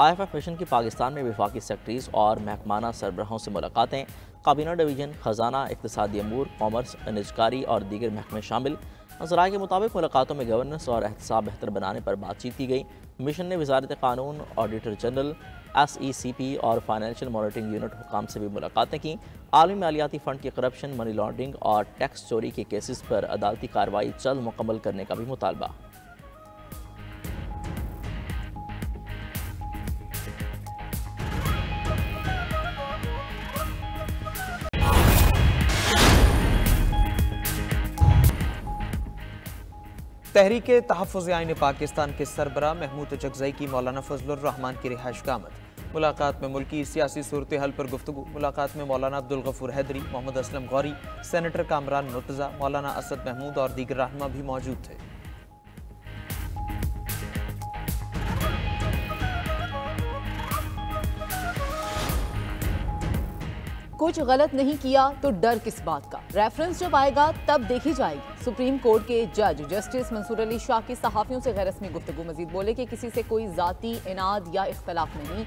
IFF mission की पाकिस्तान में वफाकी सेक्रेटरीज और महकमाना सरबराहों से मुलाकातें। काबीना डिवीजन, खजाना, इक़्तिसादी अमूर, कॉमर्स, निजकारी और दीगर महकमे शामिल। नज़राए के मुताबिक मुलाकातों में गवर्नेंस और एहतसाब बेहतर बनाने पर बातचीत की गई। मिशन ने वजारत कानून, ऑडिटर जनरल, SECP और फाइनेंशियल मॉनिटरिंग यूनिट हुकाम से भी मुलाकातें की। आलमी मालियाती फ़ंड की करप्शन, मनी लॉन्ड्रिंग और टैक्स चोरी के केसेस पर अदालती कार्रवाई जल्द मुकम्मल करने का भी मुतालबा। तहरीके तहफ़्फ़ुज़ आईन पाकिस्तान के सरबराह महमूद चकज़ई की मौलाना फजलुर रहमान की रिहाइश का आमद। मुलाकात में मुल्की सियासी सूरत हाल पर गुफ्तगू। मुलाकात में मौलाना अब्दुल गफूर हैदरी, मोहम्मद असलम गौरी, सेनेटर कामरान मुर्तज़ा, मौलाना असद महमूद और दीगर रहनुमा भी मौजूद थे। कुछ गलत नहीं किया तो डर किस बात का, रेफरेंस जब आएगा तब देखी जाएगी। सुप्रीम कोर्ट के जज जस्टिस मंसूर अली शाह की सहाफ़ियों से गैर-रस्मी गुफ्तगू। मजीद बोले कि किसी से कोई जाती इनाद या इख्तलाफ नहीं,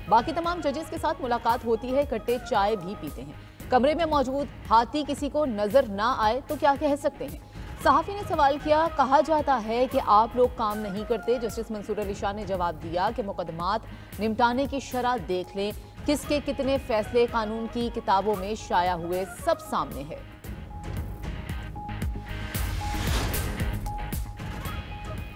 बाकी तमाम जजेस के साथ मुलाकात होती है, इकट्ठे चाय भी पीते हैं। कमरे में मौजूद हाथी किसी को नजर ना आए तो क्या कह सकते हैं। सहाफ़ी ने सवाल किया, कहा जाता है कि आप लोग काम नहीं करते। जस्टिस मंसूर अली शाह ने जवाब दिया कि मुकदमात निपटाने की शरह देख लें, किसके कितने फैसले कानून की किताबों में शाया हुए सब सामने है।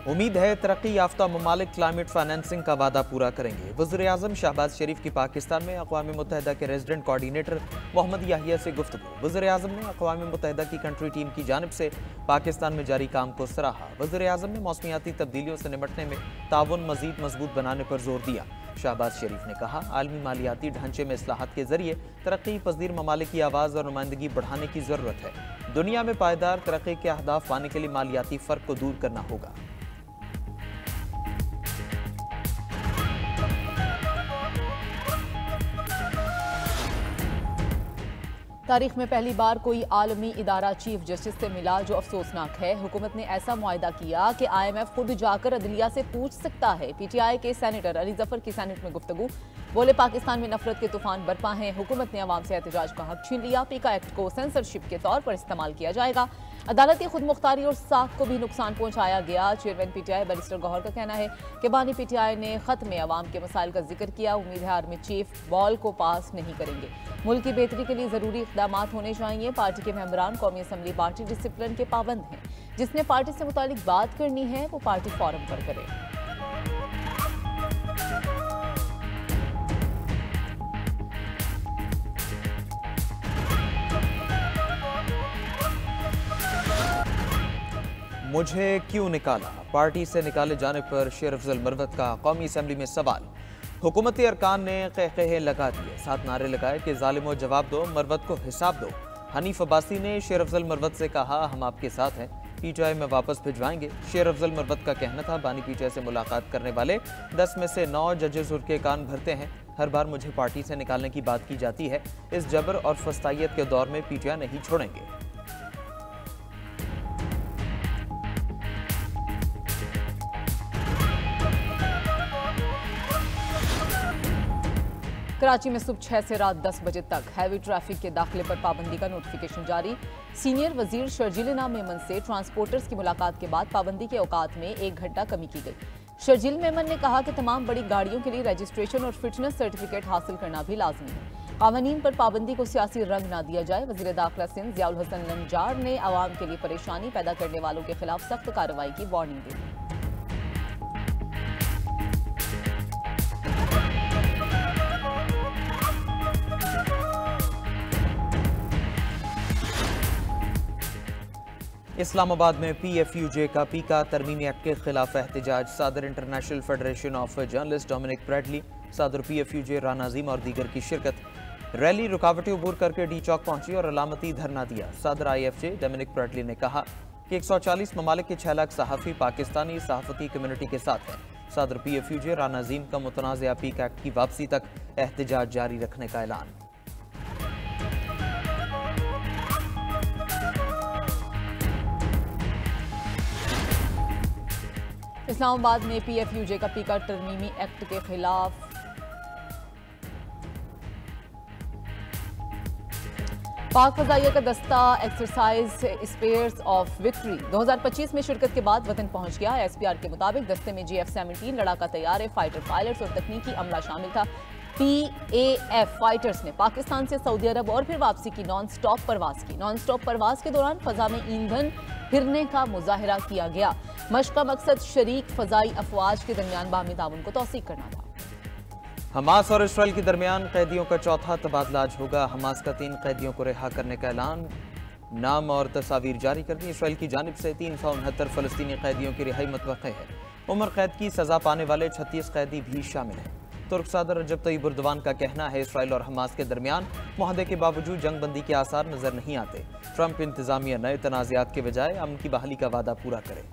उम्मीद है तरक्की याफ्ता ममालिक क्लाइमेट फाइनेंसिंग का वादा पूरा करेंगे। वज़ीर-ए-आज़म शहबाज शरीफ की पाकिस्तान में अक़वाम मुत्तहिदा के रेजिडेंट कोऑर्डिनेटर मोहम्मद याहिया से गुफ्तगू। वज़ीर-ए-आज़म ने अक़वाम मुत्तहिदा की कंट्री टीम की जानिब से पाकिस्तान में जारी काम को सराहा। वज़ीर-ए-आज़म ने मौसमियाती तब्दीलियों से निपटने में ताउन मज़ीद मजबूत बनाने पर जोर दिया। शहबाज शरीफ ने कहा, आलमी मालियाती ढांचे में इस्लाहात के जरिए तरक्की पज़ीर ममालिक की आवाज़ और नुमाइंदगी बढ़ाने की ज़रूरत है। दुनिया में पायदार तरक्की के अहदाफ पाने के लिए मालियाती फ़र्क को दूर करना होगा। तारीख में पहली बार कोई आलमी इदारा चीफ जस्टिस से मिला, जो अफसोसनाक है। हुकूमत ने ऐसा मुआहदा किया कि IMF खुद जाकर अदलिया से पूछ सकता है। PTI के सेनेटर अली जफर की सेनेट में गुफ्तगू। बोले, पाकिस्तान में नफरत के तूफान बरपा हैं, हुकूमत ने अवाम से एहतजाज का हक छीन लिया। पीका एक्ट को सेंसरशिप के तौर पर इस्तेमाल किया जाएगा। अदालती खुद मुख्तारी और साख को भी नुकसान पहुंचाया गया। चेयरमैन PTI बैरिस्टर गौहर का कहना है कि बानी PTI ने खत में अवाम के मसाइल का जिक्र किया। उम्मीद है आर्मी चीफ बॉल को पास नहीं करेंगे। मुल्क की बेहतरी के लिए जरूरी इक़दामात होने चाहिए। पार्टी के मेंबरान कौमी असम्बली पार्टी डिसिप्लिन के पाबंद हैं। जिसने पार्टी से मुतालिक बात करनी है वो पार्टी फोरम पर करे। मुझे क्यों निकाला, पार्टी से निकाले जाने पर शेर अफजल मरवत का कौमी असम्बली में सवाल। हुकूमती अरकान ने कहकहे लगा दिए, साथ नारे लगाए कि जालिमो जवाब दो, मरवत को हिसाब दो। हनीफ अब्बासी ने शेर अफजल मरवत से कहा, हम आपके साथ हैं, PTI में वापस भिजवाएंगे। शेर अफजल मरवत का कहना था, बानी PTI से मुलाकात करने वाले 10 में से 9 जजेस उनके कान भरते हैं। हर बार मुझे पार्टी से निकालने की बात की जाती है। इस जबर और फस्तायत के दौर में PTI नहीं छोड़ेंगे। कराची में सुबह 6 से रात 10 बजे तक हैवी ट्रैफिक के दाखिले पर पाबंदी का नोटिफिकेशन जारी। सीनियर वजीर शर्जील इनाम मेमन से ट्रांसपोर्टर्स की मुलाकात के बाद पाबंदी के औकात में 1 घंटा कमी की गई। शर्जील मेमन ने कहा कि तमाम बड़ी गाड़ियों के लिए रजिस्ट्रेशन और फिटनेस सर्टिफिकेट हासिल करना भी लाजमी है। कानून पर पाबंदी को सियासी रंग ना दिया जाए। वजीर दाखिला सिंध ज़ियाउल हसन लंजार ने आवाम के लिए परेशानी पैदा करने वालों के खिलाफ सख्त कार्रवाई की वार्निंग दी। इस्लामाबाद में PFUJ का पीका तरमीमी एक्ट के खिलाफ एहतजाज। सदर international federation of journalist Dominic Bradley, सदर PFUJ राना अजीम और दीगर की शिरकत। रैली रुकावटें अबूर करके डी चौक पहुंची और अलामती धरना दिया। सदर IFJ डोमिनिक ब्रैडली ने कहा कि 140 ममालिक के 6 लाख सहाफ़ी पाकिस्तानी सहाफ़ती कम्युनिटी के साथ हैं। सदर PFUJ राना अजीम का मुतनाज़ा पीका एक्ट की वापसी तक एहतजाज जारी रखने का ऐलान। इस्लामाबाद में PFUJ का पीका तरमीमी एक्ट के खिलाफ पाक फजाइया का दस्ता एक्सरसाइज स्पेयर्स ऑफ विक्ट्री 2025 में शिरकत के बाद वतन पहुंच गया। SPR के मुताबिक दस्ते में GF-17 लड़ाका तैयारे, फाइटर पायलट्स और तकनीकी अमला शामिल था। PAF फाइटर्स ने पाकिस्तान से सऊदी अरब और फिर वापसी की नॉन स्टॉप परवाज की। नॉन स्टॉप परवाज के दौरान फजा में ईंधन फिरने का मुजाहिरा किया गया। मशक का मकसद शरीक फजाई अफवाज के दरमियान बाहमी ताउन को तौसीक करना था। हमास और इसराइल के दरमियान कैदियों का चौथा तबादला आज होगा। हमास का 3 कैदियों को रिहा करने का ऐलान, नाम और तस्वीर जारी कर दी। इसराइल की जानिब से 369 फलस्तीनी कैदियों की रिहाई मुतवक्के है। उम्र कैद की सजा पाने वाले 36 कैदी भी शामिल हैं। तुर्क सदर रजब तय्यब एर्दोगान का कहना है इसराइल और हमास के दरमियान मुआहदे के बावजूद जंग बंदी के आसार नजर नहीं आते। ट्रंप इंतजामिया नए तनाज़ात के बजाय अमन की बहाली का वादा पूरा करे।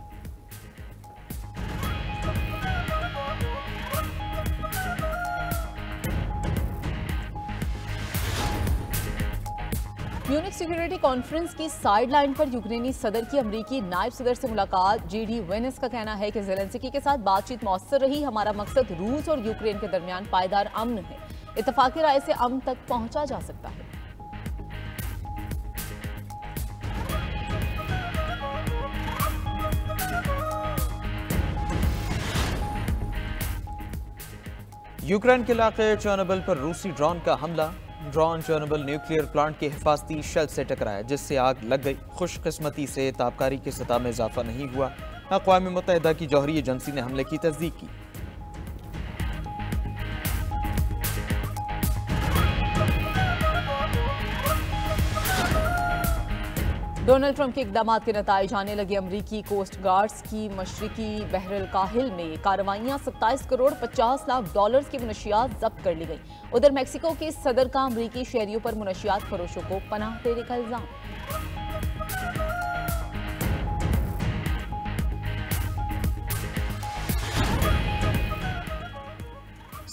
म्यूनिख सिक्योरिटी कॉन्फ्रेंस की साइडलाइन पर यूक्रेनी सदर की अमरीकी नायब सदर से मुलाकात। JD वेनिस का कहना है कि ज़ेलेंस्की के साथ बातचीत मौसर रही। हमारा मकसद रूस और यूक्रेन के दरमियान पायदार अमन है। इत्तफाकी राय से अमन तक पहुंचा जा सकता है। यूक्रेन के इलाके चर्नोबिल पर रूसी ड्रोन का हमला। ड्रोन चर्नोबिल न्यूक्लियर प्लांट के हिफाजती शेल से टकराया, जिससे आग लग गई। खुशकिस्मती से ताबकारी की सतह में इजाफा नहीं हुआ। अक़वाम मुत्तहिदा की जौहरी एजेंसी ने हमले की तस्दीक की। डोनाल्ड ट्रंप के इक़दाम के नताइज आने लगे। अमरीकी कोस्ट गार्ड्स की मशरिकी बहरुल काहिल में कार्रवाइयाँ 27 करोड़ 50 लाख डॉलर्स की मुनशियात जब्त कर ली गई। उधर मेक्सिको के सदर का अमरीकी शहरियों पर मुनशियात फरोशों को पनाह देने का इल्जाम।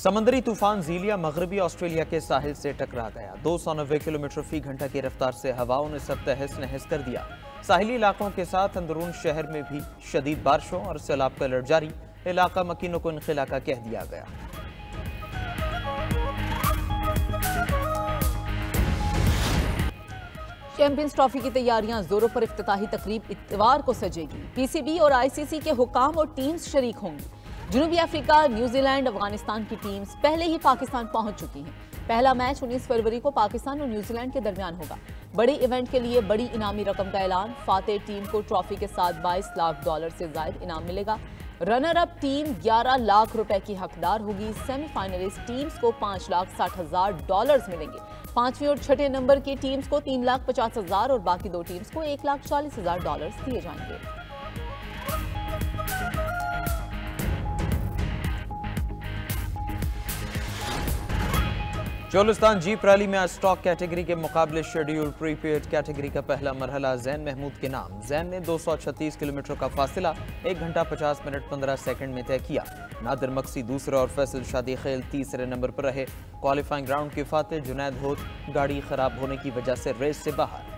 समंदरी तूफान ज़ीलिया मगरबी ऑस्ट्रेलिया के साहिल से टकरा गया। 290 किलोमीटर फी घंटा की रफ्तार से हवाओं ने सब तहस नहस कर दिया। साहिली इलाकों के साथ अंदरून शहर में भी शदीद बारिशों और सैलाब का अलर्ट जारी। इलाका मकीनों को इनखिला का कह दिया गया। चैंपियंस ट्रॉफी की तैयारियां जोरों पर। इफ्तिताही तकरीब इतवार को सजेगी। PCB और ICC के हुकाम और टीम्स शरीक होंगी। जनूबी अफ्रीका, न्यूजीलैंड, अफगानिस्तान की टीम्स पहले ही पाकिस्तान पहुंच चुकी हैं। पहला मैच 19 फरवरी को पाकिस्तान और न्यूजीलैंड के दरमियान होगा। बड़े इवेंट के लिए बड़ी इनामी रकम का ऐलान। फातेह टीम को ट्रॉफी के साथ 22 लाख डॉलर से ज्यादा इनाम मिलेगा। रनर अप टीम 11 लाख रुपए की हकदार होगी। सेमीफाइनलिस्ट टीम्स को 5,60,000 डॉलर्स मिलेंगे। 5वीं और 6ठे नंबर की टीम्स को 3,50,000 और बाकी 2 टीम्स को 1,40,000 डॉलर्स दिए जाएंगे। चोलिस्तान जीप रैली में आज स्टॉक कैटेगरी के मुकाबले शेड्यूल्ड प्रीपेड कैटेगरी का पहला मरहला जैन महमूद के नाम। जैन ने 236 किलोमीटर का फासिला 1 घंटा 50 मिनट 15 सेकंड में तय किया। नादिर मक्सी दूसरे और फैसल शादी खेल तीसरे नंबर पर रहे। क्वालिफाइंग राउंड के फातेह जुनैद होत गाड़ी खराब होने की वजह से रेस से बाहर।